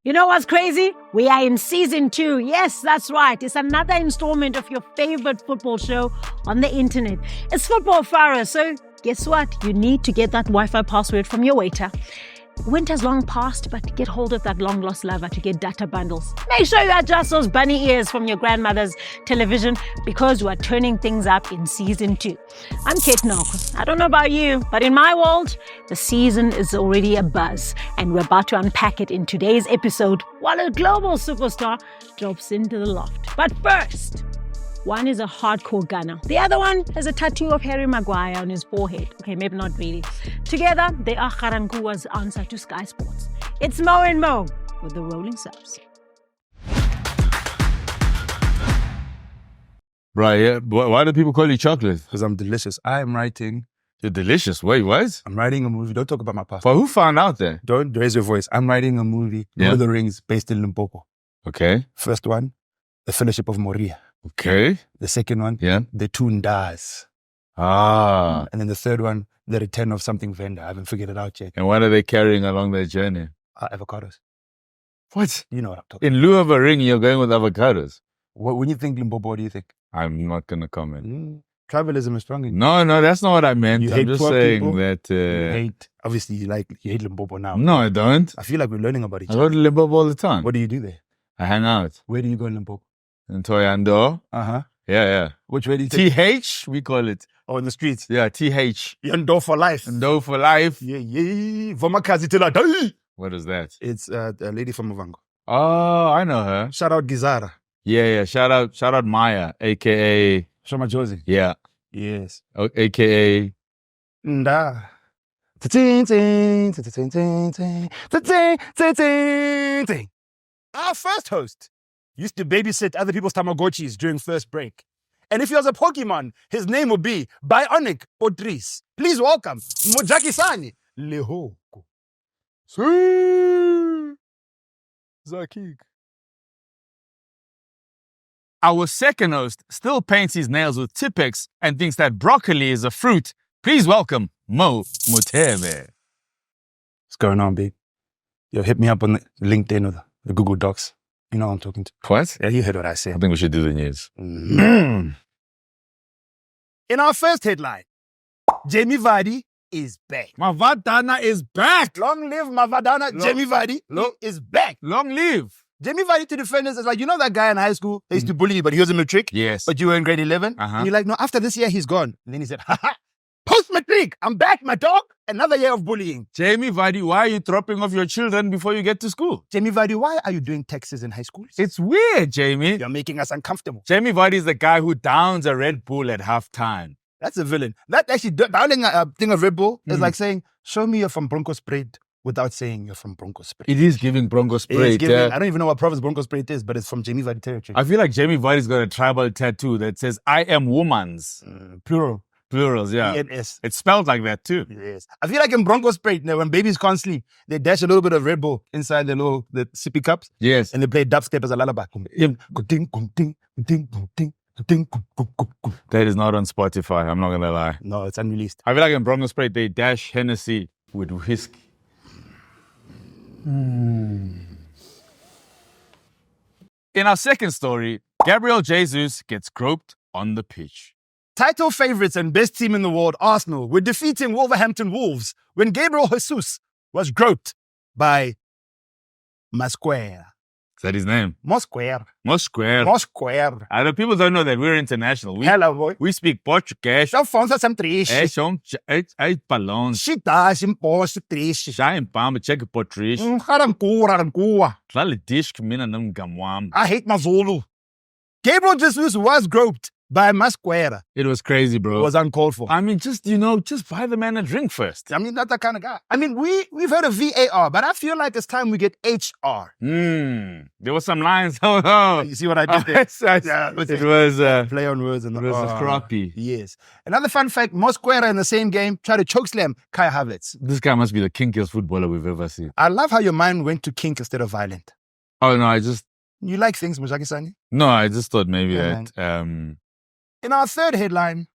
You know what's crazy? We are in season 2. Yes, that's right. It's another installment of your favorite football show on the internet. It's Football Faras. So guess what? You need to get that Wi-Fi password from your waiter. Winter's long past, but get hold of that long-lost lover to get data bundles. Make sure you adjust those bunny ears from your grandmother's television because we are turning things up in season 2. I'm Kate Nokwe. I don't know about you, but in my world, the season is already a buzz, and we're about to unpack it in today's episode while a global superstar drops into the loft. But first, one is a hardcore gunner. The other one has a tattoo of Harry Maguire on his forehead. Okay, maybe not really. Together, they are Garankua's answer to Sky Sports. It's Mo and Mo with the Rolling Subs. Right, yeah. Why do people call you chocolate? Because I'm delicious. I am writing. You're delicious. Wait, what? I'm writing a movie. Don't talk about my past. But who found out that? Don't raise your voice. I'm writing a movie, Lord of the Rings, based in Limpopo. Okay. First one, The Fellowship of Moria. Okay. The second one, The Two Ndas. Ah. And then the third one, The Return of Something Venda. I haven't figured it out yet. And what are they carrying along their journey? Avocados. What? You know what I'm talking In lieu of a ring, you're going with avocados. about. When you think Limpopo, what do you think? I'm not going to comment. Tribalism is strong in you. No, that's not what I meant. You I'm hate just poor saying people? that... You hate, obviously, you hate Limpopo now. No, I don't. I feel like we're learning about each I other. go to Limpopo all the time. What do you do there? I hang out Where do you go in Limpopo? in Toyando. Uh-huh. Yeah. Which way do you take? TH, we call it. Oh, in the streets. Yeah, TH. Yando for life. And dough for life. Yeah. Vomakazi till I die. What is that? It's a lady from Movango. Oh, I know her. Shout out Gizara. Yeah. Shout out Maya, aka Shoma Josie. yeah, Yes. aka Nda. Our first host used to babysit other people's Tamagotchis during first break. And if he was a Pokemon, his name would be Bionic Patrice. Please welcome Mojak Lehoko. Zakik. Our second host still paints his nails with Tipex and thinks that broccoli is a fruit. Please welcome Mothebe. What's going on, babe? Yo, hit me up on the LinkedIn or the Google Docs. You know who I'm talking to. What? Yeah, you heard what I I said. think we should do the news. In our first headline, Jamie Vardy is back. Mavadana is back. Long live Mavadana. Jamie Vardy is back. Long live. Jamie Vardy to defenders is like, you know that guy in high school? They used to bully you, but he was in matric. Yes. But you were in grade 11. Uh-huh. And you're like, no, after this year, he's gone. And then he said, post-matric, I'm back, my dog. Another year of bullying. Jamie Vardy, why are you dropping off your children before you get to school? Jamie Vardy, why are you doing taxes in high school? It's weird, Jamie. You're making us uncomfortable. Jamie Vardy is the guy who downs a Red Bull at halftime. That's a villain. That actually, downing a thing of Red Bull is like saying, show me you're from Broncos Parade without saying you're from Broncos Parade. It is giving Broncos Parade. I don't even know what province Broncos Parade is, but it's from Jamie Vardy territory. I feel like Jamie Vardy's got a tribal tattoo that says, I am woman's. Plural. Plurals, yeah. ENS. It's spelled like that too. Yes. I feel like in Broncos Parade, now, when babies can't sleep, they dash a little bit of Red Bull inside the sippy cups. Yes. And they play dubstep as a lullaby. That is not on Spotify, I'm not going to lie. No, it's unreleased. I feel like in Broncos Parade, they dash Hennessy with whiskey. In our second story, Gabriel Jesus gets groped on the pitch. Title favourites and best team in the world, Arsenal, were defeating Wolverhampton Wolves when Gabriel Jesus was groped by Mosquera. Is that his name? Mosquera. Mosquera. Other people don't know that we're international. Hello, boy. We speak Portuguese. Só fonsa sem triste. É balões. Shita imposto triste. Já em Pamba, check Portuguese. Rarankuwa. Claro, diz que mina não gamwam. I hate Mazulu. Gabriel Jesus was groped by Mosquera. It was crazy, bro. It was uncalled for. I mean, just buy the man a drink first. I mean, not that kind of guy. I mean, we've heard of VAR, but I feel like it's time we get HR. There were some lines. Oh. You see what I did there? Yeah, it was play on words. And it was a crappie. Yes. Another fun fact, Mosquera in the same game tried to chokeslam Kai Havertz. This guy must be the kinkiest footballer we've ever seen. I love how your mind went to kink instead of violent. Oh, no, You like things, Mojaki-sani? No, I just thought maybe Yeah, that... In our third headline,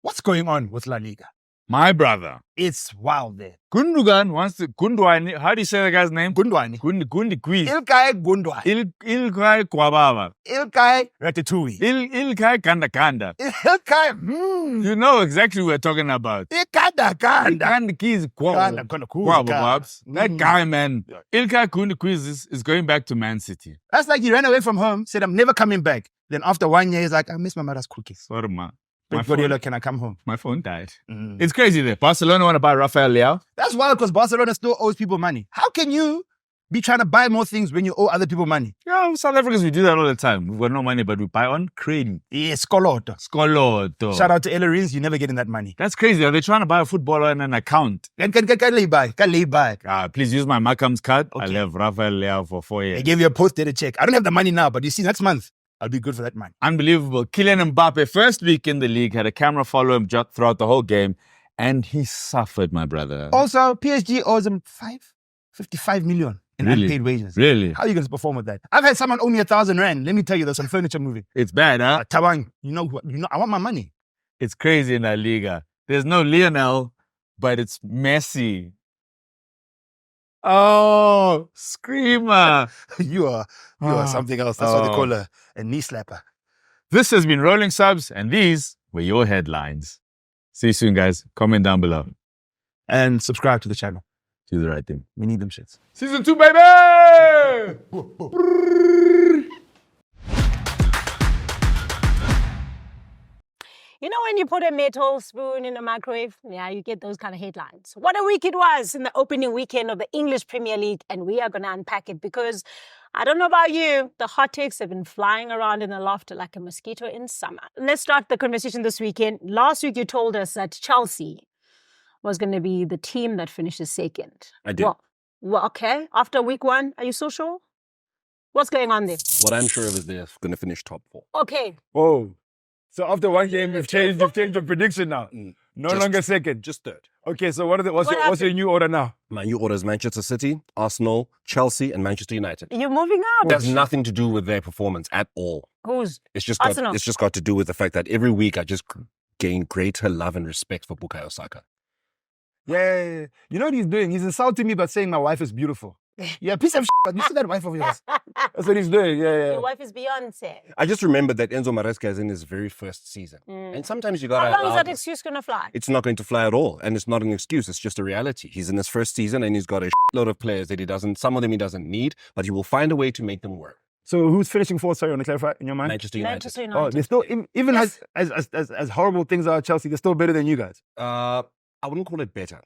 what's going on with La Liga? My brother. It's wild there. Gundogan wants to... Gundwani. How do you say the guy's name? Gundwani. Gundi Quiz. Ilkay Gundwani. Ilkay Kwababa. Ilkay Ratatouille. Ilkay Kanda. Ilkay, You know exactly what we're talking about. Kanda. Kanda Keys Kanda, Kwabababs. That guy, man. Ilkay Gundi Quiz is going back to Man City. That's like he ran away from home, said, I'm never coming back. Then after 1 year, he's like, I miss my mother's cookies. Sorry, man. But Gabriel, can I come home? My phone died. It's crazy there. Barcelona want to buy Rafael Leao. That's wild because Barcelona still owes people money. How can you be trying to buy more things when you owe other people money? Yeah, South Africans, we do that all the time. We've got no money, but we buy on credit. Yeah, Skoloto. Skoloto. Shout out to Ellerines, you're never getting that money. That's crazy. Are they trying to buy a footballer in an account? Can they buy? Please use my Markham's card. Okay. I'll have Rafael Leao for 4 years. They gave you a post-dated check. I don't have the money now, but you see, next month, I'll be good for that money. Unbelievable. Kylian Mbappe, first week in the league, had a camera follow him throughout the whole game, and he suffered, my brother. Also, PSG owes him 55 million in unpaid wages. Really? How are you going to perform with that? I've had someone owe me 1,000 rand. Let me tell you, there's some furniture moving. It's bad, huh? Tawang, I want my money. It's crazy in La Liga. There's no Lionel, but it's Messi. Oh, screamer. You are something else. That's what they call a knee slapper. This has been Rolling Subs, and these were your headlines. See you soon, guys. Comment down below. And subscribe to the channel. Do the right thing. We need them shits. Season 2, baby! You know when you put a metal spoon in a microwave? Yeah, you get those kind of headlines. What a week it was in the opening weekend of the English Premier League, and we are going to unpack it because I don't know about you, the hot takes have been flying around in the loft like a mosquito in summer. Let's start the conversation this weekend. Last week you told us that Chelsea was going to be the team that finishes second. I did. Well, okay. After week 1, are you so sure? What's going on there? What I'm sure of is they're going to finish top 4. Okay. Whoa. So after one game, you've changed your prediction now. No longer second. Just third. Okay, so what's your new order now? My new order is Manchester City, Arsenal, Chelsea, and Manchester United. You're moving up. It has nothing to do with their performance at all. Who's? It's just got to do with the fact that every week I just gain greater love and respect for Bukayo Saka. Yeah. You know what he's doing? He's insulting me by saying my wife is beautiful. Yeah, piece of shit. You see that wife of yours? That's what he's doing. Yeah. Your wife is Beyonce. I just remembered that Enzo Maresca is in his very first season. And sometimes you got to... How long is that excuse going to fly? It's not going to fly at all. And it's not an excuse. It's just a reality. He's in his first season and he's got a load of players that some of them he doesn't need, but he will find a way to make them work. So who's finishing fourth, sorry, on the clarify in your mind? Manchester United. Oh, they're still, even yes. as horrible things are at Chelsea, they're still better than you guys. I wouldn't call it better.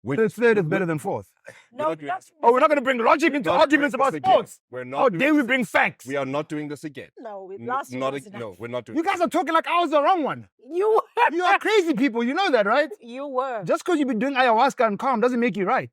Third is better than fourth. No, we're not going to bring logic into arguments about sports. We're not. How dare we bring facts? We are not doing this again. No, we're not doing You guys are talking like I was the wrong one. You were. You are crazy people. You know that, right? You were. Just because you've been doing ayahuasca and calm doesn't make you right.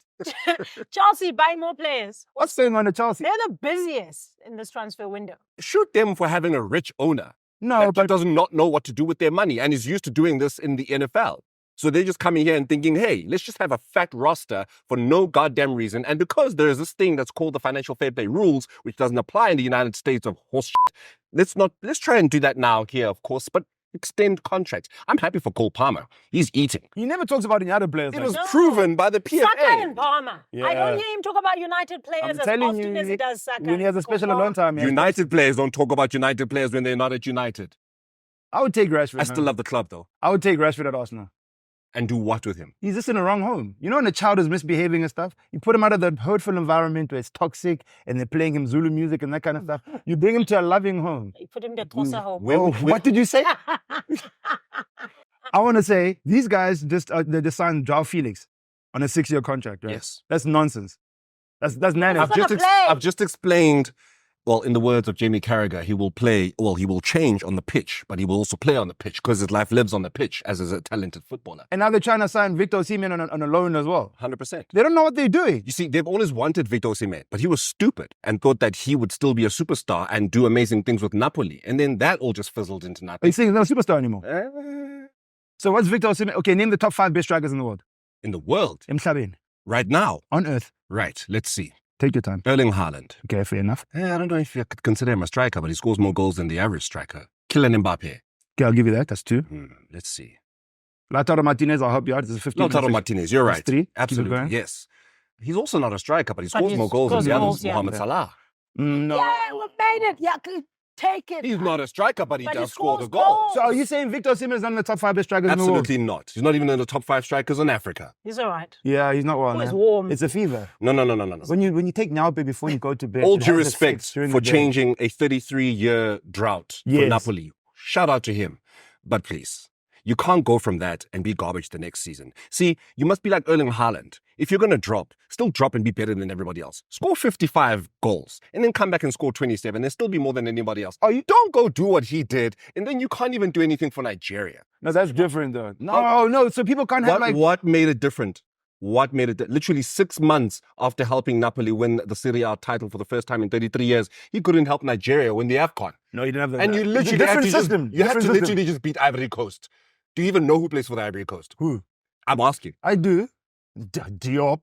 Chelsea, buy more players. What's going on at Chelsea? They're the busiest in this transfer window. Shoot them for having a rich owner. No, but does not know what to do with their money and is used to doing this in the NFL. So they're just coming here and thinking, hey, let's just have a fat roster for no goddamn reason. And because there is this thing that's called the financial fair play rules, which doesn't apply in the United States of horse shit, let's try and do that now here, of course, but extend contracts. I'm happy for Cole Palmer. He's eating. He never talks about any other players. It was proven by the PFA. Saka and Palmer. Yeah. I don't hear him talk about United players as often as he does Saka. When he has a special alone time. United players don't talk about United players when they're not at United. I would take Rashford. I still love the club, though. I would take Rashford at Arsenal. And do what with him? He's just in the wrong home. You know when a child is misbehaving and stuff? You put him out of the hurtful environment where it's toxic and they're playing him Zulu music and that kind of stuff. You bring him to a loving home. You put him to Xhosa home. What did you say? I want to say, these guys they just signed Joao Felix on a 6-year contract, right? Yes. That's nonsense. That's nonsense. I've just explained. Well, in the words of Jamie Carragher, he will change on the pitch, but he will also play on the pitch because his life lives on the pitch as a talented footballer. And now they're trying to sign Victor Osimhen on a loan as well. 100%. They don't know what they're doing. You see, they've always wanted Victor Osimhen, but he was stupid and thought that he would still be a superstar and do amazing things with Napoli. And then that all just fizzled into nothing. Are you saying he's not a superstar anymore? So what's Victor Osimhen? Okay, name the top 5 best strikers in the world. In the world? Emhlabeni. Right now? On earth. Right, let's see. Take your time. Erling Haaland. Okay, fair enough. I don't know if you could consider him a striker, but he scores more goals than the average striker. Kylian Mbappe. Okay, I'll give you that. That's 2. Let's see. Lautaro Martinez, I'll help you out. This is 15 Lautaro Martinez, you're right. 3. Keep it Absolutely, going. yes. He's also not a striker, but he But scores he more goals scores than the goals, others. yeah. Mohamed Salah. No. Yeah, we made it. Yeah, take it. He's not a striker, but he But he does score the scores goals. goals. So are you saying Victor Osimhen is not in the top 5 best strikers in the world? Absolutely not. He's not even in the top 5 strikers in Africa. He's all right. Yeah, he's not one. Always man. warm. It's a fever. No. When you take Nyaope before you go to bed. All it due has respect effects during for the day. changing a 33-year drought for Yes. Napoli. Shout out to him. But please, you can't go from that and be garbage the next season. See, you must be like Erling Haaland. If you're going to drop, still drop and be better than everybody else. Score 55 goals and then come back and score 27 and still be more than anybody else. Oh, you don't go do what he did and then you can't even do anything for Nigeria. No, that's different though. No. So people can't have What made it different? What made it literally 6 months after helping Napoli win the Serie A title for the first time in 33 years, he couldn't help Nigeria win the AFCON. No, you didn't have that. And you It's a literally different had to system. you had to Different literally just beat Ivory Coast. Do you even know who plays for the Ivory Coast? Who? I'm asking. I do. Diop.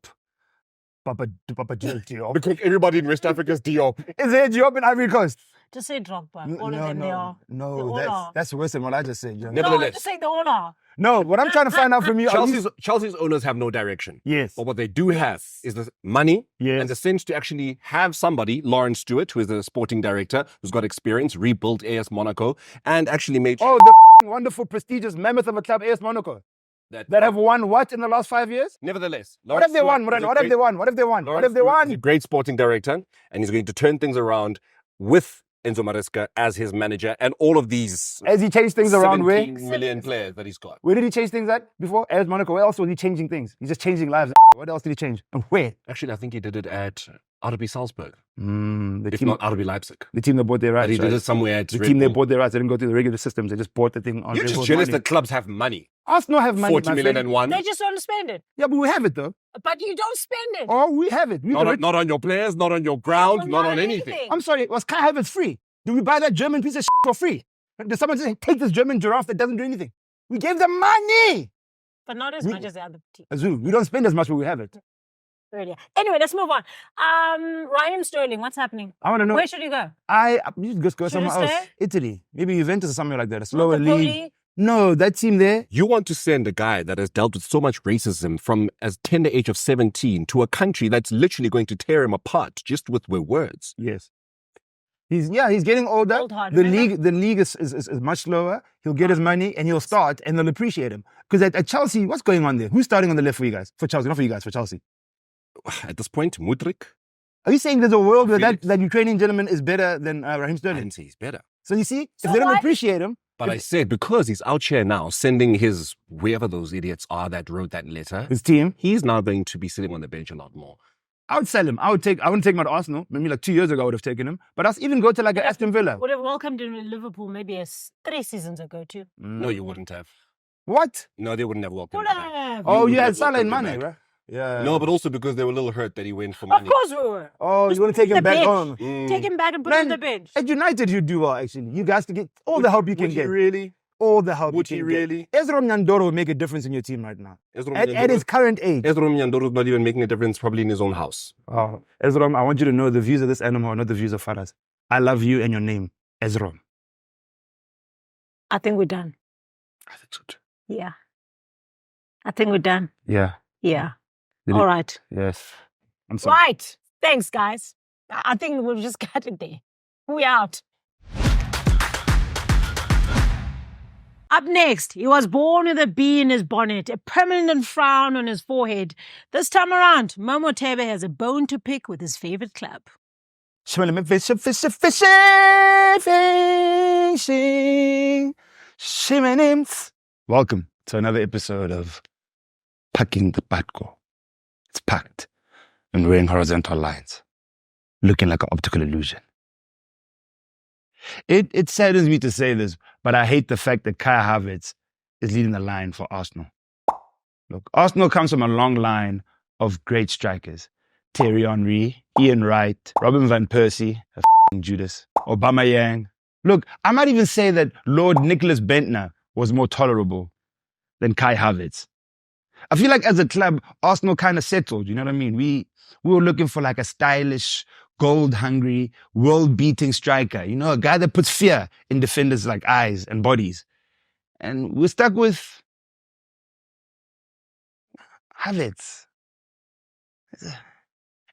Papa Diop. Because everybody in West Africa is Diop. Is there Diop in Ivory Coast? Just say Drogba. All of them, they are. They all No, are. that's worse than what I just said. John. Never- No, Nevertheless. just say they all are. No, what I'm trying to find out from you. are you- Chelsea's owners have no direction. Yes. But what they do have is the money Yes. and the sense to actually have somebody, Lawrence Stewart, who is the sporting director, who's got experience, rebuilt AS Monaco, and actually made Oh, the wonderful, prestigious mammoth of a club, AS Monaco, that have won what in the last 5 years? Nevertheless, What have they won, Morena? What have they won? What have they won? What have they He's a won? great sporting director, and he's going to turn things around with Enzo Maresca as his manager and all of these Has he changed things around where? 17 million players that he's got. Where did he change things at before? AS Monaco. Where else was he changing things? He's just changing lives. What else did he change? And where? Actually, I think he did it at RB Salzburg, The if team, not RB Leipzig. the team that bought their rights. But he did right? it somewhere at The Red team they Bull. bought their rights. They didn't go through the regular systems. They just bought the thing on You're Red just Bull jealous money. that clubs have money. Arsenal have money, 40 my million friend. and one. They just don't spend it. Yeah, but we have it though. But you don't spend it. Oh, we have it. We Not the on, not on your players, not on your ground, Not not on anything. I'm sorry, was Kai Havertz free? Do we buy that German piece of shit for free? Did someone just take this German giraffe that doesn't do anything? We gave them money. But not as much as the other team. Azul, we don't spend as much, but we have it. Earlier. Anyway, let's move on. Raheem Sterling, what's happening? I want to know. Where should he go? You just go Should somewhere he else. stay? Italy, maybe Juventus or somewhere like that. A slower Mothebe? league. No, that team there. You want to send a guy that has dealt with so much racism from as tender age of 17 to a country that's literally going to tear him apart just with words. Yes. He's getting older. Old heart, the remember? league is much slower. He'll get his money and he'll start and they'll appreciate him. Because at Chelsea, what's going on there? Who's starting on the left for you guys? For Chelsea, not for you guys, for Chelsea. At this point, Mudryk, Are you saying there's a world where Felix. that Ukrainian gentleman is better than Raheem I Sterling? didn't say he's better. So you see, So if they don't why- appreciate him, But I said because he's out here now sending his, whoever those idiots are that wrote that letter, his team, he's now going to be sitting on the bench a lot more. I would sell him. I wouldn't take him to Arsenal. Maybe like 2 years ago I would have taken him. But I'll even go to like an Aston Villa. Would have welcomed him in Liverpool maybe 3 seasons ago too. No, you wouldn't have. What? No, they wouldn't have welcomed Would him back. have. Oh, would you had have Salah and welcomed him Mane, back. right? Yeah. No, but also because they were a little hurt that he went for Of money. course we were. Oh, you want to take the him back bench. home? Take him back and put him on the bench. At United, you do well, actually. You guys to get all the help you can Would he get. really? All the help Would you he can really? get. Ezra Nyandoro will make a difference in your team right now. Ezra At his current age. Nyandoro's not even making a difference probably in his own house. Oh, Ezra, I want you to know the views of this animal are not the views of Faras. I love you and your name, Ezra. I think we're done. I think so too. Yeah. I think we're done. Yeah. Yeah. Did All it- right. Yes. I'm sorry. Right. Thanks, guys. I think we'll just cut it there. We out. Up next, he was born with a bee in his bonnet, a permanent frown on his forehead. This time around, Mothebe has a bone to pick with his favorite club. Fishing. Welcome to another episode of Packing the Batco. It's packed and wearing horizontal lines, looking like an optical illusion. It saddens me to say this, but I hate the fact that Kai Havertz is leading the line for Arsenal. Look, Arsenal comes from a long line of great strikers. Thierry Henry, Ian Wright, Robin van Persie, a f***ing Judas, Aubameyang. Look, I might even say that Lord Nicholas Bentner was more tolerable than Kai Havertz. I feel like as a club, Arsenal kind of settled, you know what I mean? We were looking for like a stylish, gold-hungry, world-beating striker, you know, a guy that puts fear in defenders' like eyes and bodies. And we're stuck with Havertz.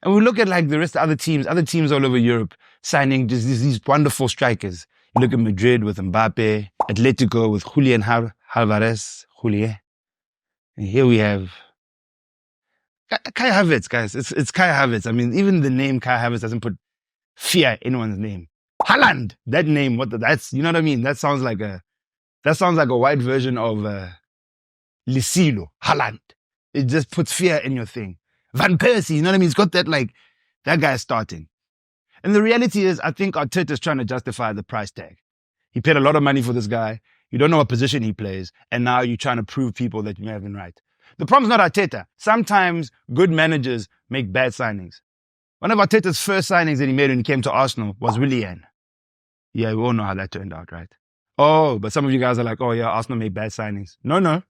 And we look at like the rest of other teams all over Europe signing just these wonderful strikers. You look at Madrid with Mbappe, Atletico with Julian Alvarez, Julian. And here we have Kai Havertz, guys. It's Kai Havertz. I mean, even the name Kai Havertz doesn't put fear in anyone's name. Haaland, that name, that's, you know what I mean? That sounds like a white version of Lisilo, Haaland. It just puts fear in your thing. Van Persie, you know what I mean? It's got that, like, that guy's starting. And the reality is, I think Arteta's trying to justify the price tag. He paid a lot of money for this guy. You don't know what position he plays. And now you're trying to prove people that you may have been right. The problem's not Arteta. Sometimes good managers make bad signings. One of Arteta's first signings that he made when he came to Arsenal was Willian. Yeah, we all know how that turned out, right? Oh, but some of you guys are like, oh yeah, Arsenal made bad signings. No.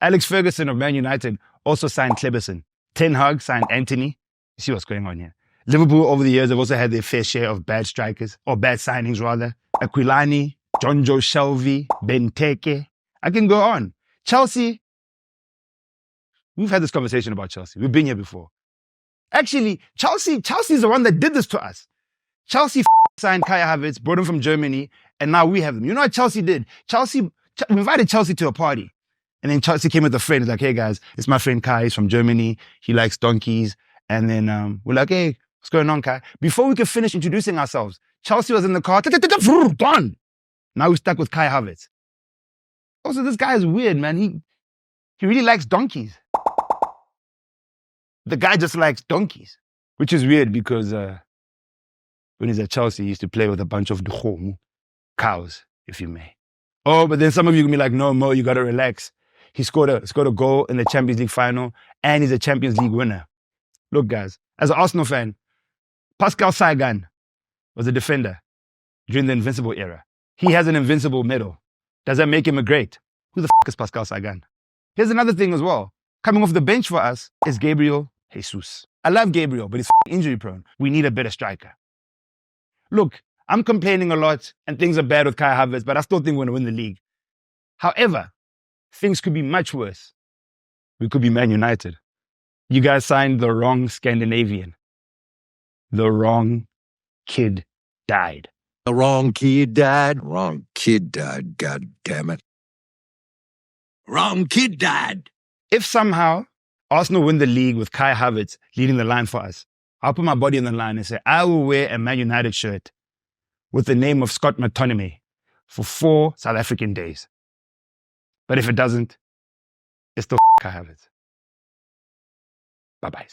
Alex Ferguson of Man United also signed Kleberson. Ten Hag signed Anthony. You see what's going on here. Liverpool over the years have also had their fair share of bad strikers, or bad signings rather. Aquilani, Jonjo Shelvey, Benteke. I can go on. Chelsea. We've had this conversation about Chelsea. We've been here before. Actually, Chelsea's the one that did this to us. Chelsea signed Kai Havertz, brought him from Germany, and now we have them. You know what Chelsea did? We invited Chelsea to a party. And then Chelsea came with a friend. He's like, hey guys, it's my friend Kai. He's from Germany. He likes donkeys. And then we're like, hey, what's going on, Kai? Before we could finish introducing ourselves, Chelsea was in the car. Gone. Now we're stuck with Kai Havertz. Also, this guy is weird, man. He really likes donkeys. The guy just likes donkeys, which is weird because when he's at Chelsea, he used to play with a bunch of cows, if you may. Oh, but then some of you can be like, no, Mo, you got to relax. He scored a goal in the Champions League final, and he's a Champions League winner. Look, guys, as an Arsenal fan, Pascal Sagan was a defender during the Invincible era. He has an Invincible medal. Does that make him a great? Who the is Pascal Sagan? Here's another thing as well. Coming off the bench for us is Gabriel Jesus. I love Gabriel, but he's injury prone. We need a better striker. Look, I'm complaining a lot and things are bad with Kai Havertz, but I still think we're going to win the league. However, things could be much worse. We could be Man United. You guys signed the wrong Scandinavian. The wrong kid died. The wrong kid died. Wrong kid died, god damn it. Wrong kid died. If somehow Arsenal win the league with Kai Havertz leading the line for us, I'll put my body on the line and say, I will wear a Man United shirt with the name of Scott McTominay for 4 South African days. But if it doesn't, it's still Kai Havertz. Bye-bye.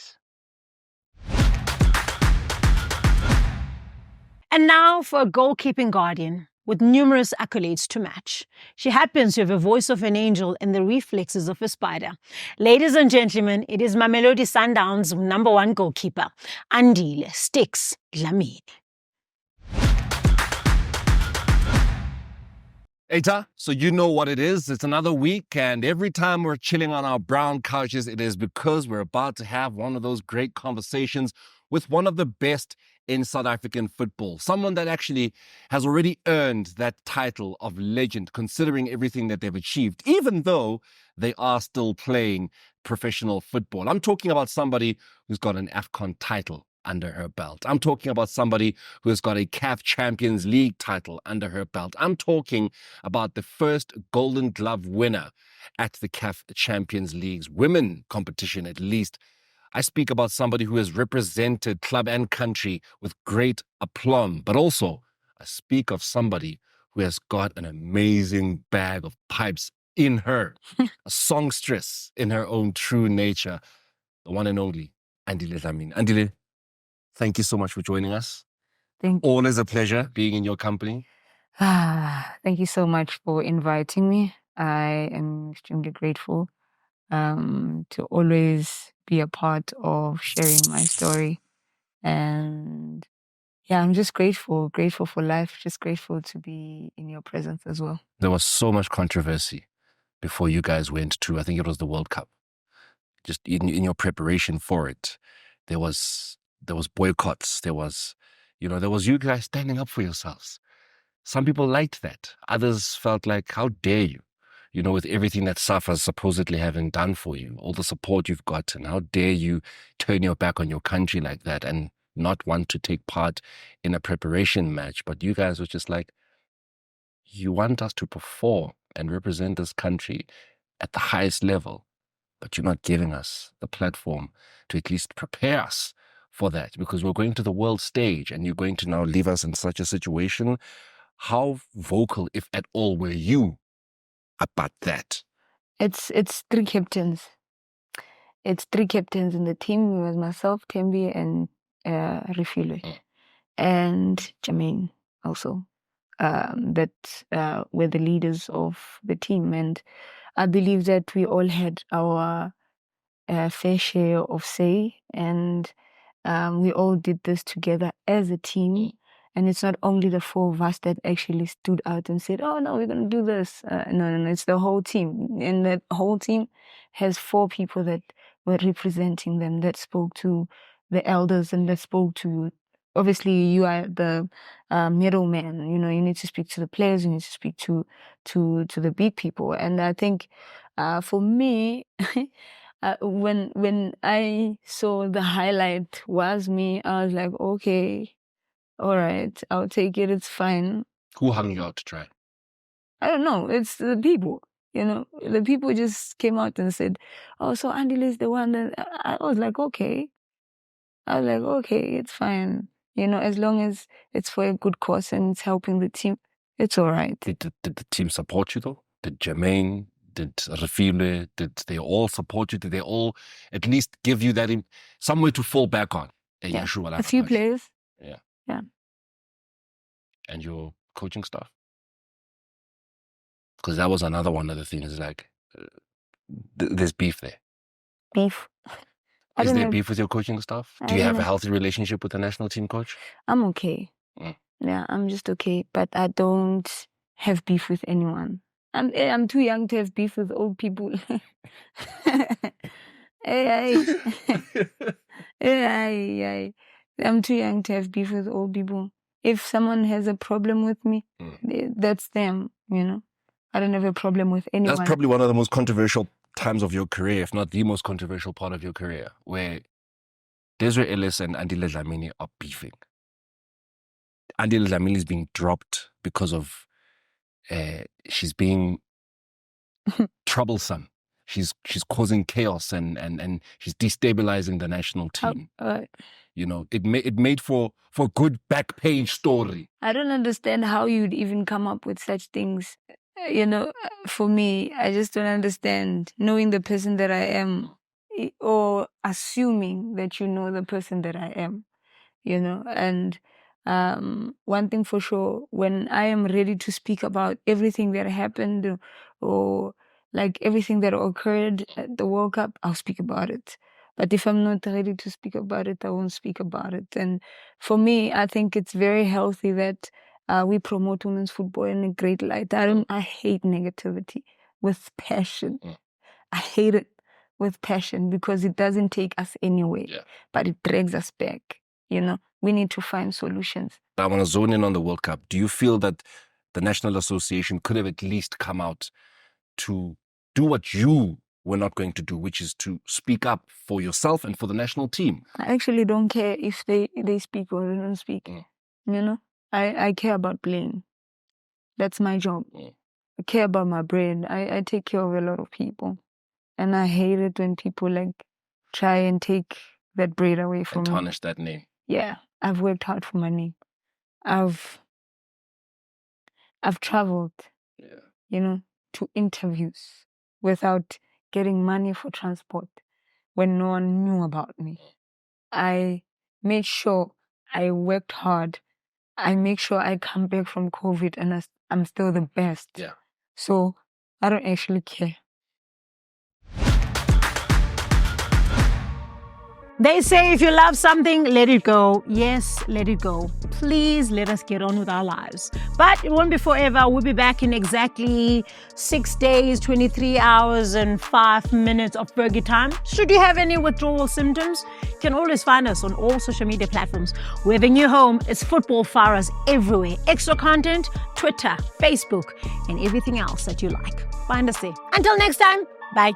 And now for a goalkeeping guardian with numerous accolades to match. She happens to have a voice of an angel and the reflexes of a spider. Ladies and gentlemen, it is Mamelodi Sundowns' #1 goalkeeper, Andile Sticks Dlamini. Eta, so you know what it is. It's another week, and every time we're chilling on our brown couches, it is because we're about to have one of those great conversations with one of the best in South African football. Someone that actually has already earned that title of legend, considering everything that they've achieved, even though they are still playing professional football. I'm talking about somebody who's got an AFCON title under her belt. I'm talking about somebody who has got a CAF Champions League title under her belt. I'm talking about the first Golden Glove winner at the CAF Champions League's women competition, at least. I speak about somebody who has represented club and country with great aplomb, but also I speak of somebody who has got an amazing bag of pipes in her, a songstress in her own true nature, the one and only Andile Dlamini. Andile, thank you so much for joining us. Thank you. Always a pleasure being in your company. Thank you so much for inviting me. I am extremely grateful to always be a part of sharing my story. And yeah, I'm just grateful for life, just grateful to be in your presence as well. There was so much controversy before you guys went to, I think it was the World Cup. Just in your preparation for it, there was boycotts. There was you guys standing up for yourselves. Some people liked that. Others felt like, how dare you? with everything that SAFA is supposedly having done for you, all the support you've gotten, how dare you turn your back on your country like that and not want to take part in a preparation match? But you guys were just like, you want us to perform and represent this country at the highest level, but you're not giving us the platform to at least prepare us for that, because we're going to the world stage and you're going to now leave us in such a situation. How vocal, if at all, were you about that? It's three captains. It's three captains in the team. It was myself, Tembi, and Refile, and Jermaine also. That were the leaders of the team, and I believe that we all had our fair share of say, and we all did this together as a team. And it's not only the four of us that actually stood out and said, oh, no, we're going to do this. No, it's the whole team. And that whole team has four people that were representing them, that spoke to the elders and that spoke to, obviously, you are the middleman. You need to speak to the players, you need to speak to the big people. And I think for me, when I saw the highlight was me, I was like, okay, all right, I'll take it. It's fine. Who hung you out to dry? I don't know. It's the people. The people just came out and said, oh, so Andile is the one that... I was like, okay. It's fine. As long as it's for a good cause and it's helping the team, it's all right. Did the team support you, though? Did Jermaine, did Refile, did they all support you? Did they all at least give you that somewhere to fall back on? Yeah. A few players. Yeah. Yeah. And your coaching staff? Because that was another one of the things, like, there's beef there. Beef? Is there beef with your coaching staff? Do you have a healthy relationship with the national team coach? I'm okay. Yeah, I'm just okay. But I don't have beef with anyone. I'm too young to have beef with old people. I'm too young to have beef with old people. If someone has a problem with me, that's them, I don't have a problem with anyone. That's probably one of the most controversial times of your career, if not the most controversial part of your career, where Desiree Ellis and Andile Dlamini are beefing. Andile Dlamini is being dropped because of she's being troublesome. She's causing chaos and she's destabilizing the national team. It made for a good back page story. I don't understand how you'd even come up with such things. For me, I just don't understand knowing the person that I am or assuming that you know the person that I am, and one thing for sure, when I am ready to speak about everything that happened or like everything that occurred at the World Cup, I'll speak about it. But if I'm not ready to speak about it, I won't speak about it. And for me, I think it's very healthy that we promote women's football in a great light. I hate negativity with passion. I hate it with passion because it doesn't take us anywhere, but it drags us back. We need to find solutions. I want to zone in on the World Cup. Do you feel that the National Association could have at least come out to do what you were not going to do, which is to speak up for yourself and for the national team? I actually don't care if they speak or they don't speak. I care about playing. That's my job. I care about my brain. I take care of a lot of people. And I hate it when people try and take that bread away from me. And tarnish that name. Yeah, I've worked hard for my name. I've traveled, to interviews without getting money for transport when no one knew about me. I made sure I worked hard. I make sure I come back from COVID and I'm still the best. Yeah. So I don't actually care. They say if you love something, let it go. Yes, let it go. Please let us get on with our lives. But it won't be forever. We'll be back in exactly 6 days, 23 hours and 5 minutes of Fergie time. Should you have any withdrawal symptoms, you can always find us on all social media platforms. We have a new home. It's Football Faras everywhere. Extra content, Twitter, Facebook, and everything else that you like. Find us there. Until next time, bye.